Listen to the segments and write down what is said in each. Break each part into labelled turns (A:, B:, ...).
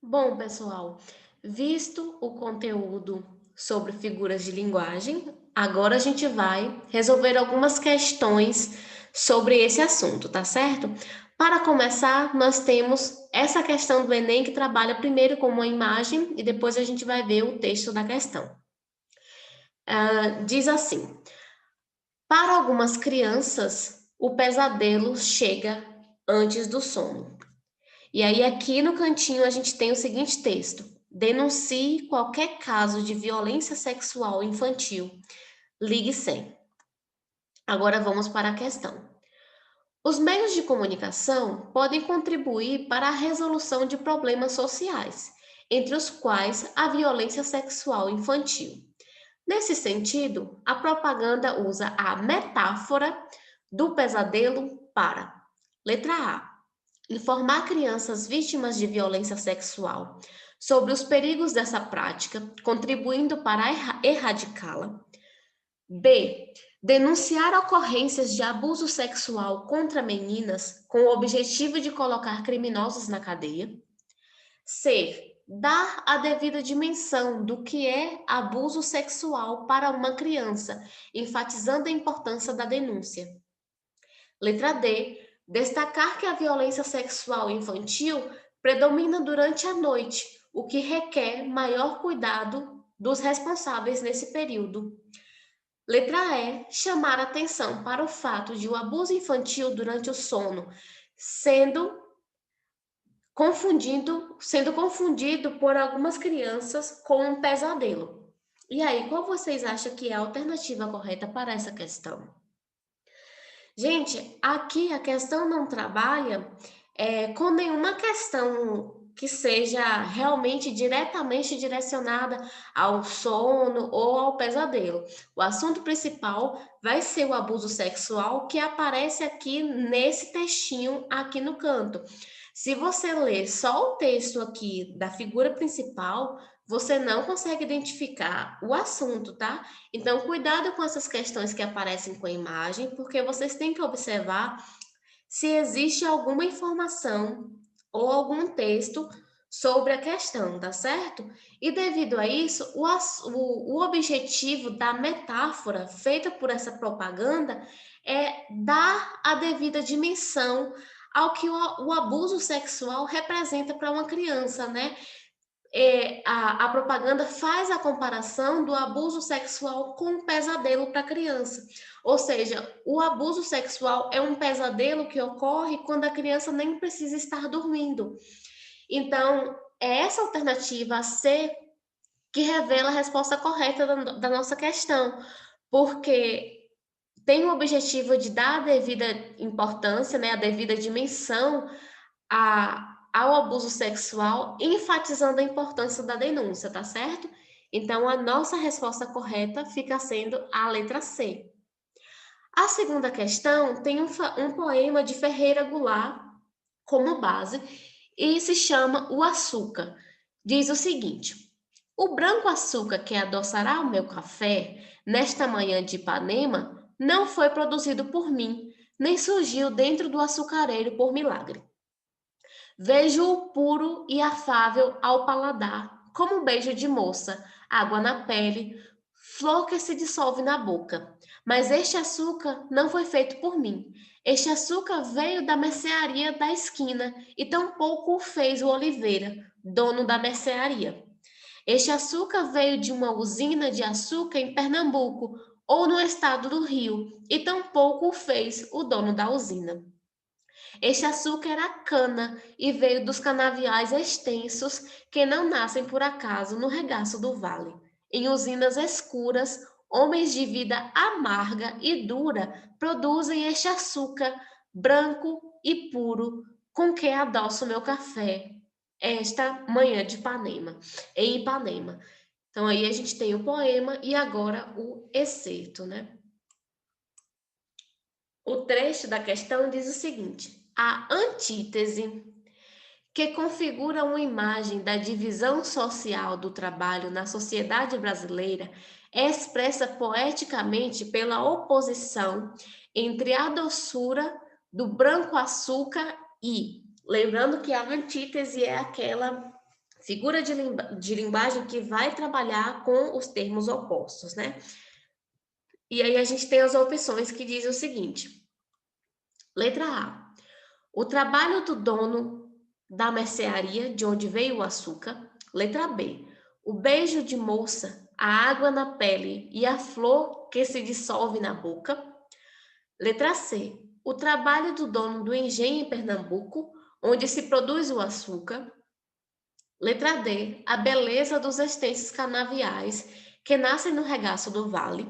A: Bom, pessoal, visto o conteúdo sobre figuras de linguagem, agora a gente vai resolver algumas questões sobre esse assunto, tá certo? Para começar, nós temos essa questão do Enem que trabalha primeiro com uma imagem e depois a gente vai ver o texto da questão. Diz assim: para algumas crianças, o pesadelo chega antes do sono. E aí, aqui no cantinho, a gente tem o seguinte texto: denuncie qualquer caso de violência sexual infantil. Ligue 100. Agora vamos para a questão. Os meios de comunicação podem contribuir para a resolução de problemas sociais, entre os quais a violência sexual infantil. Nesse sentido, a propaganda usa a metáfora do pesadelo para: letra A, informar crianças vítimas de violência sexual sobre os perigos dessa prática, contribuindo para erradicá-la. B. Denunciar ocorrências de abuso sexual contra meninas com o objetivo de colocar criminosos na cadeia. C. Dar a devida dimensão do que é abuso sexual para uma criança, enfatizando a importância da denúncia. Letra D. Destacar que a violência sexual infantil predomina durante a noite, o que requer maior cuidado dos responsáveis nesse período. Letra E. Chamar atenção para o fato de o abuso infantil durante o sono sendo confundido por algumas crianças com um pesadelo. E aí, qual vocês acham que é a alternativa correta para essa questão? Gente, aqui a questão não trabalha com nenhuma questão que seja realmente diretamente direcionada ao sono ou ao pesadelo. O assunto principal vai ser o abuso sexual que aparece aqui nesse textinho aqui no canto. Se você ler só o texto aqui da figura principal, você não consegue identificar o assunto, tá? Então, cuidado com essas questões que aparecem com a imagem, porque vocês têm que observar se existe alguma informação ou algum texto sobre a questão, tá certo? E devido a isso, o objetivo da metáfora feita por essa propaganda é dar a devida dimensão ao que o abuso sexual representa para uma criança, né? A propaganda faz a comparação do abuso sexual com um pesadelo para a criança. Ou seja, o abuso sexual é um pesadelo que ocorre quando a criança nem precisa estar dormindo. Então, é essa alternativa C que revela a resposta correta da nossa questão, porque tem o objetivo de dar a devida importância, né, a devida dimensão ao abuso sexual, enfatizando a importância da denúncia, tá certo? Então, a nossa resposta correta fica sendo a letra C. A segunda questão tem um poema de Ferreira Goulart como base e se chama O Açúcar. Diz o seguinte: o branco açúcar que adoçará o meu café nesta manhã de Ipanema não foi produzido por mim, nem surgiu dentro do açucareiro por milagre. Vejo-o puro e afável ao paladar, como um beijo de moça, água na pele, flor que se dissolve na boca. Mas este açúcar não foi feito por mim. Este açúcar veio da mercearia da esquina, e tampouco o fez o Oliveira, dono da mercearia. Este açúcar veio de uma usina de açúcar em Pernambuco ou no estado do Rio, e tampouco o fez o dono da usina. Este açúcar era cana e veio dos canaviais extensos que não nascem por acaso no regaço do vale. Em usinas escuras, homens de vida amarga e dura produzem este açúcar branco e puro com que adoço meu café esta manhã de Ipanema, em Ipanema. Então aí a gente tem o poema e agora o excerto, né? O trecho da questão diz o seguinte: a antítese, que configura uma imagem da divisão social do trabalho na sociedade brasileira, é expressa poeticamente pela oposição entre a doçura do branco açúcar e, lembrando que a antítese é aquela Figura de linguagem que vai trabalhar com os termos opostos, né? E aí a gente tem as opções que dizem o seguinte: letra A. O trabalho do dono da mercearia de onde veio o açúcar. Letra B. O beijo de moça, a água na pele e a flor que se dissolve na boca. Letra C. O trabalho do dono do engenho em Pernambuco, onde se produz o açúcar. Letra D. A beleza dos extensos canaviais que nascem no regaço do vale.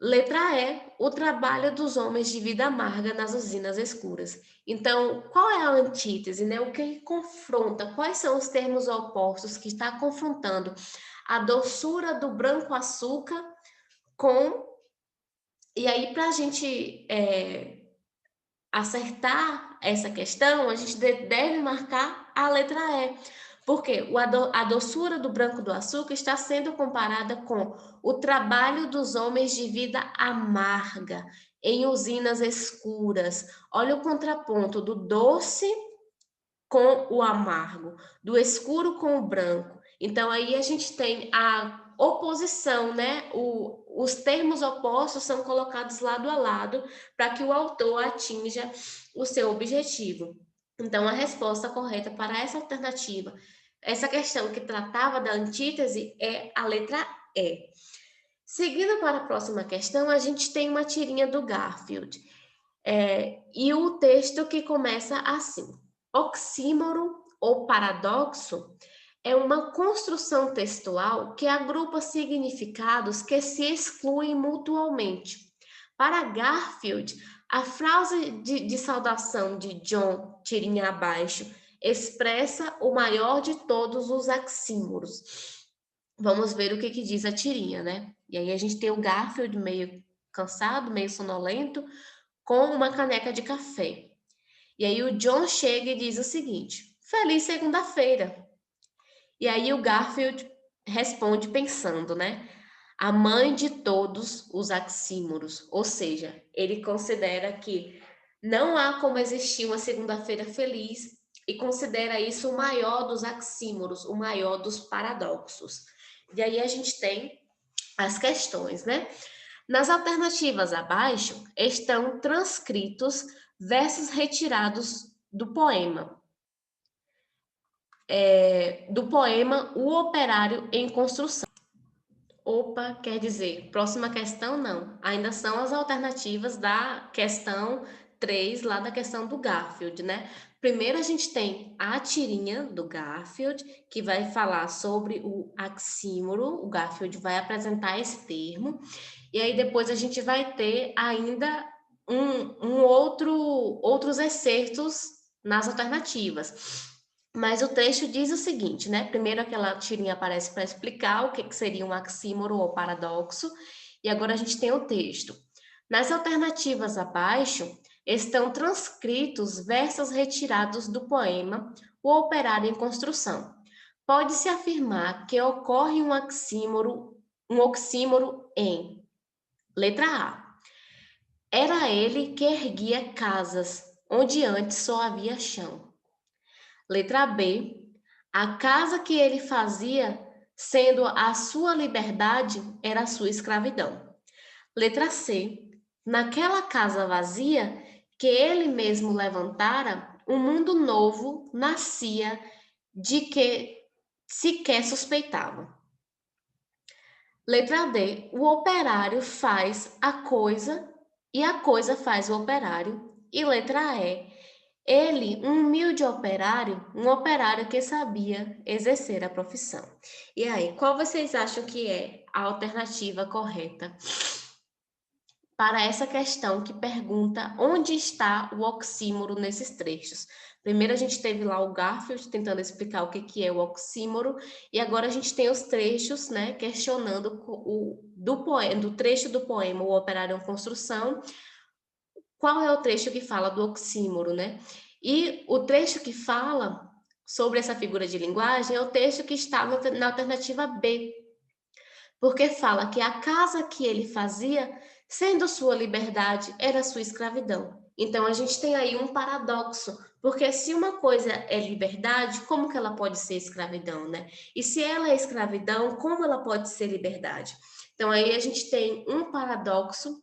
A: Letra E, o trabalho dos homens de vida amarga nas usinas escuras. Então, qual é a antítese, né? O que confronta? Quais são os termos opostos que está confrontando a doçura do branco açúcar com... E aí, para a gente acertar essa questão, a gente deve marcar a letra E, porque a doçura do branco do açúcar está sendo comparada com o trabalho dos homens de vida amarga em usinas escuras. Olha o contraponto do doce com o amargo, do escuro com o branco. Então, aí a gente tem a oposição, né? Os termos opostos são colocados lado a lado para que o autor atinja o seu objetivo. Então, a resposta correta para essa alternativa, essa questão que tratava da antítese, é a letra E. Seguindo para a próxima questão, a gente tem uma tirinha do Garfield. E o texto que começa assim: oxímoro ou paradoxo é uma construção textual que agrupa significados que se excluem mutuamente. Para Garfield, a frase de saudação de John, tirinha abaixo, expressa o maior de todos os oxímoros. Vamos ver o que diz a tirinha, né? E aí a gente tem o Garfield meio cansado, meio sonolento, com uma caneca de café. E aí o John chega e diz o seguinte: Feliz segunda-feira. E aí o Garfield responde pensando, né? A mãe de todos os oxímoros, ou seja, ele considera que não há como existir uma segunda-feira feliz e considera isso o maior dos oxímoros, o maior dos paradoxos. E aí a gente tem as questões, né? Nas alternativas abaixo estão transcritos versos retirados do poema. Do poema O Operário em Construção. Opa, quer dizer, próxima questão não. Ainda são as alternativas da questão 3, lá da questão do Garfield, né? Primeiro a gente tem a tirinha do Garfield, que vai falar sobre o oxímoro. O Garfield vai apresentar esse termo. E aí depois a gente vai ter ainda outros excertos nas alternativas. Mas o texto diz o seguinte, né? Primeiro aquela tirinha aparece para explicar o que seria um oxímoro ou paradoxo, e agora a gente tem o texto. Nas alternativas abaixo estão transcritos versos retirados do poema O Operário em Construção. Pode-se afirmar que ocorre um oxímoro em letra A. Era ele que erguia casas onde antes só havia chão. Letra B. A casa que ele fazia, sendo a sua liberdade, era a sua escravidão. Letra C. Naquela casa vazia que ele mesmo levantara, um mundo novo nascia de que sequer suspeitava. Letra D. O operário faz a coisa e a coisa faz o operário. E letra E. Ele, um humilde operário, um operário que sabia exercer a profissão. E aí, qual vocês acham que é a alternativa correta para essa questão que pergunta onde está o oxímoro nesses trechos? Primeiro a gente teve lá o Garfield tentando explicar o que é o oxímoro, e agora a gente tem os trechos, né, questionando do trecho do poema O Operário em Construção. Qual é o trecho que fala do oxímoro, né? E o trecho que fala sobre essa figura de linguagem é o texto que está na alternativa B, porque fala que a casa que ele fazia, sendo sua liberdade, era sua escravidão. Então, a gente tem aí um paradoxo, porque se uma coisa é liberdade, como que ela pode ser escravidão, né? E se ela é escravidão, como ela pode ser liberdade? Então, aí a gente tem um paradoxo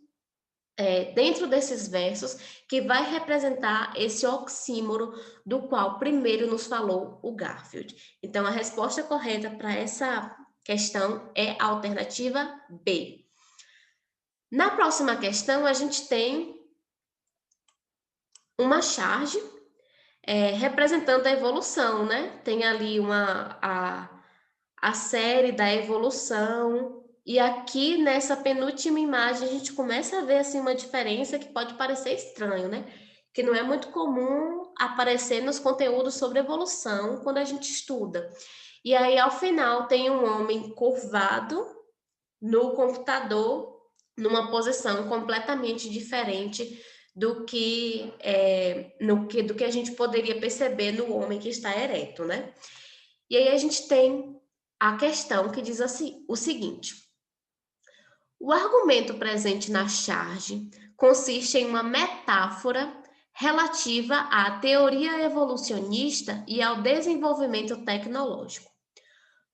A: dentro desses versos que vai representar esse oxímoro do qual primeiro nos falou o Garfield. Então, a resposta correta para essa questão é a alternativa B. Na próxima questão, a gente tem uma charge representando a evolução, né? Tem ali a série da evolução, e aqui nessa penúltima imagem a gente começa a ver assim uma diferença que pode parecer estranho, né? Que não é muito comum aparecer nos conteúdos sobre evolução quando a gente estuda. E aí, ao final, tem um homem curvado no computador, numa posição completamente diferente do que a gente poderia perceber no homem que está ereto, né? E aí a gente tem a questão que diz assim, o seguinte: o argumento presente na charge consiste em uma metáfora relativa à teoria evolucionista e ao desenvolvimento tecnológico.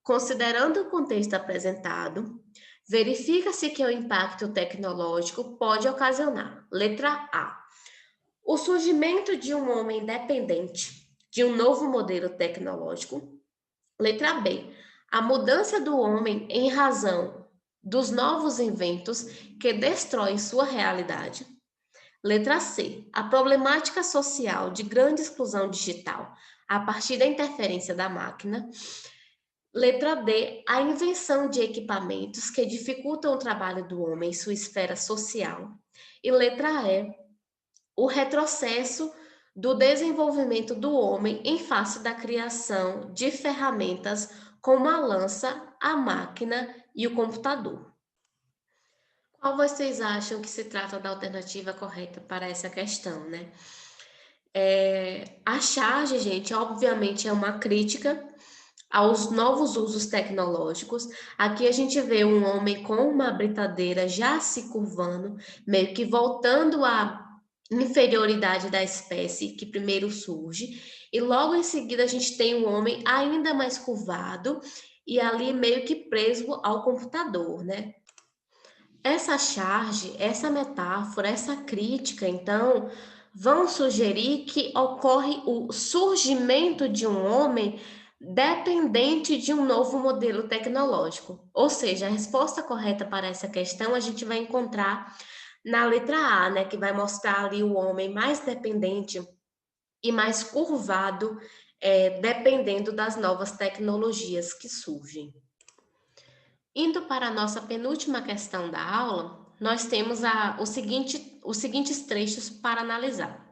A: Considerando o contexto apresentado, verifica-se que o impacto tecnológico pode ocasionar, letra A, o surgimento de um homem dependente de um novo modelo tecnológico. Letra B, a mudança do homem em razão dos novos inventos que destroem sua realidade. Letra C, a problemática social de grande exclusão digital a partir da interferência da máquina. Letra D, a invenção de equipamentos que dificultam o trabalho do homem em sua esfera social. E letra E, o retrocesso do desenvolvimento do homem em face da criação de ferramentas como a lança, a máquina e o computador. Qual vocês acham que se trata da alternativa correta para essa questão, né? A charge, gente, obviamente é uma crítica aos novos usos tecnológicos. Aqui a gente vê um homem com uma britadeira já se curvando, meio que voltando à inferioridade da espécie que primeiro surge, e logo em seguida a gente tem um homem ainda mais curvado e ali meio que preso ao computador, né? Essa charge, essa metáfora, essa crítica, então, vão sugerir que ocorre o surgimento de um homem dependente de um novo modelo tecnológico. Ou seja, a resposta correta para essa questão a gente vai encontrar na letra A, né, que vai mostrar ali o homem mais dependente e mais curvado, dependendo das novas tecnologias que surgem. Indo para a nossa penúltima questão da aula, nós temos os seguintes trechos para analisar.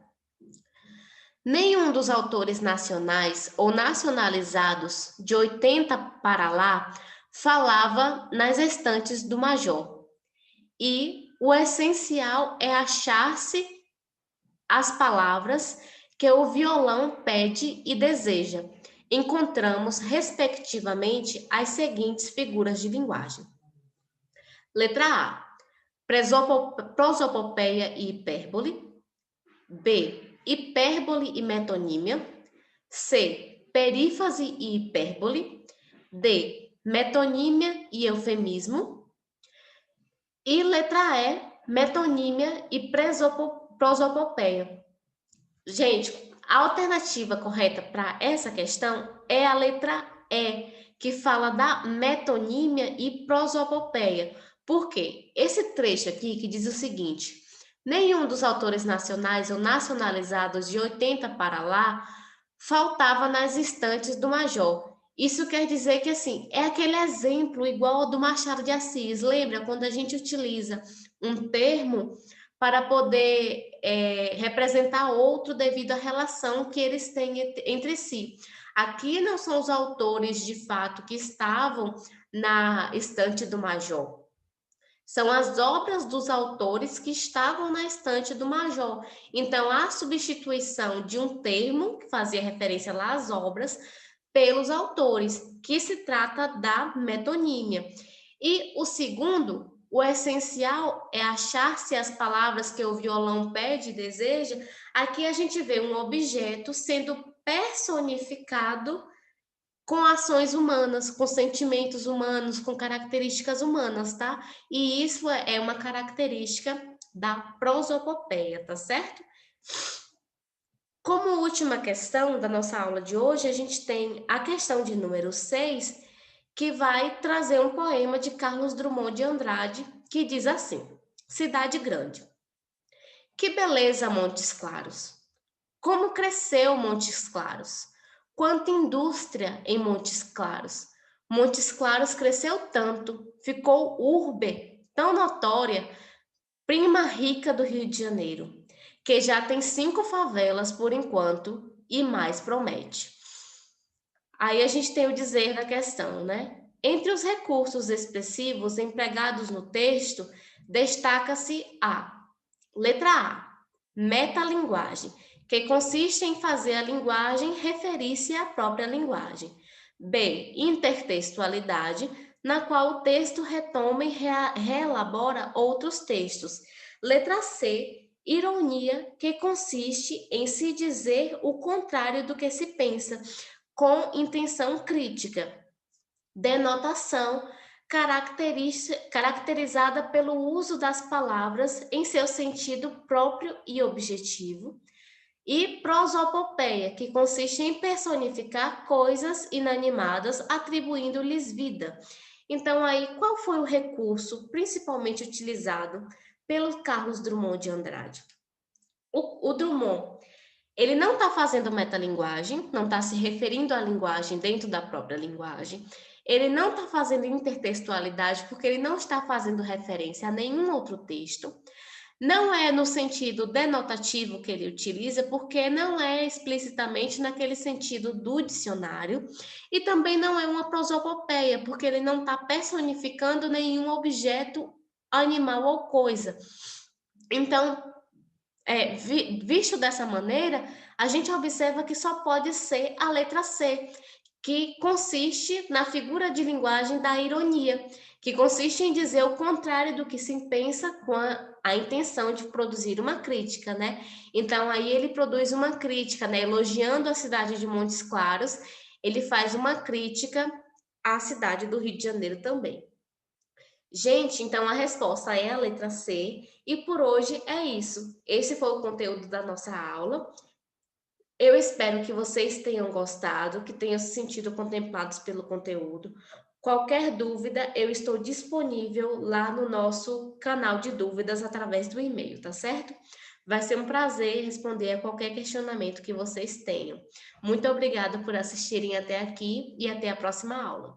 A: Nenhum dos autores nacionais ou nacionalizados de 80 para lá falava nas estantes do Major. E o essencial é achar-se as palavras que o violão pede e deseja. Encontramos, respectivamente, as seguintes figuras de linguagem. Letra A, prosopopeia e hipérbole. B, hipérbole e metonímia. C, perífrase e hipérbole. D, metonímia e eufemismo. E letra E, metonímia e prosopopeia. Gente, a alternativa correta para essa questão é a letra E, que fala da metonímia e prosopopeia. Por quê? Esse trecho aqui que diz o seguinte: nenhum dos autores nacionais ou nacionalizados de 80 para lá faltava nas estantes do Major. Isso quer dizer que, assim, é aquele exemplo igual ao do Machado de Assis. Lembra quando a gente utiliza um termo para poder representar outro devido à relação que eles têm entre si? Aqui não são os autores, de fato, que estavam na estante do Major. São as obras dos autores que estavam na estante do Major. Então, a substituição de um termo, que fazia referência lá às obras, pelos autores, que se trata da metonímia. E o segundo, O essencial é achar-se as palavras que o violão pede e deseja. Aqui a gente vê um objeto sendo personificado com ações humanas, com sentimentos humanos, com características humanas, tá? E isso é uma característica da prosopopeia, tá certo? Como última questão da nossa aula de hoje, a gente tem a questão de número 6, que vai trazer um poema de Carlos Drummond de Andrade, que diz assim: Cidade Grande. Que beleza, Montes Claros! Como cresceu Montes Claros! Quanta indústria em Montes Claros! Montes Claros cresceu tanto, ficou urbe, tão notória, prima rica do Rio de Janeiro, que já tem 5 favelas por enquanto e mais promete. Aí a gente tem o dizer da questão, né? Entre os recursos expressivos empregados no texto, destaca-se a letra A, metalinguagem, que consiste em fazer a linguagem referir-se à própria linguagem. B, intertextualidade, na qual o texto retoma e reelabora outros textos. Letra C, ironia, que consiste em se dizer o contrário do que se pensa, com intenção crítica. Denotação, caracterizada pelo uso das palavras em seu sentido próprio e objetivo. E prosopopeia, que consiste em personificar coisas inanimadas, atribuindo-lhes vida. Então, aí, qual foi o recurso principalmente utilizado pelo Carlos Drummond de Andrade? O Drummond, ele não está fazendo metalinguagem, não está se referindo à linguagem dentro da própria linguagem. Ele não está fazendo intertextualidade, porque ele não está fazendo referência a nenhum outro texto. Não é no sentido denotativo que ele utiliza, porque não é explicitamente naquele sentido do dicionário. E também não é uma prosopopeia, porque ele não está personificando nenhum objeto, animal ou coisa. Então, visto dessa maneira, a gente observa que só pode ser a letra C, que consiste na figura de linguagem da ironia, que consiste em dizer o contrário do que se pensa com a intenção de produzir uma crítica, né? Então, aí ele produz uma crítica, né? Elogiando a cidade de Montes Claros, ele faz uma crítica à cidade do Rio de Janeiro também. Gente, então a resposta é a letra C, e por hoje é isso. Esse foi o conteúdo da nossa aula. Eu espero que vocês tenham gostado, que tenham se sentido contemplados pelo conteúdo. Qualquer dúvida, eu estou disponível lá no nosso canal de dúvidas através do e-mail, tá certo? Vai ser um prazer responder a qualquer questionamento que vocês tenham. Muito obrigada por assistirem até aqui e até a próxima aula.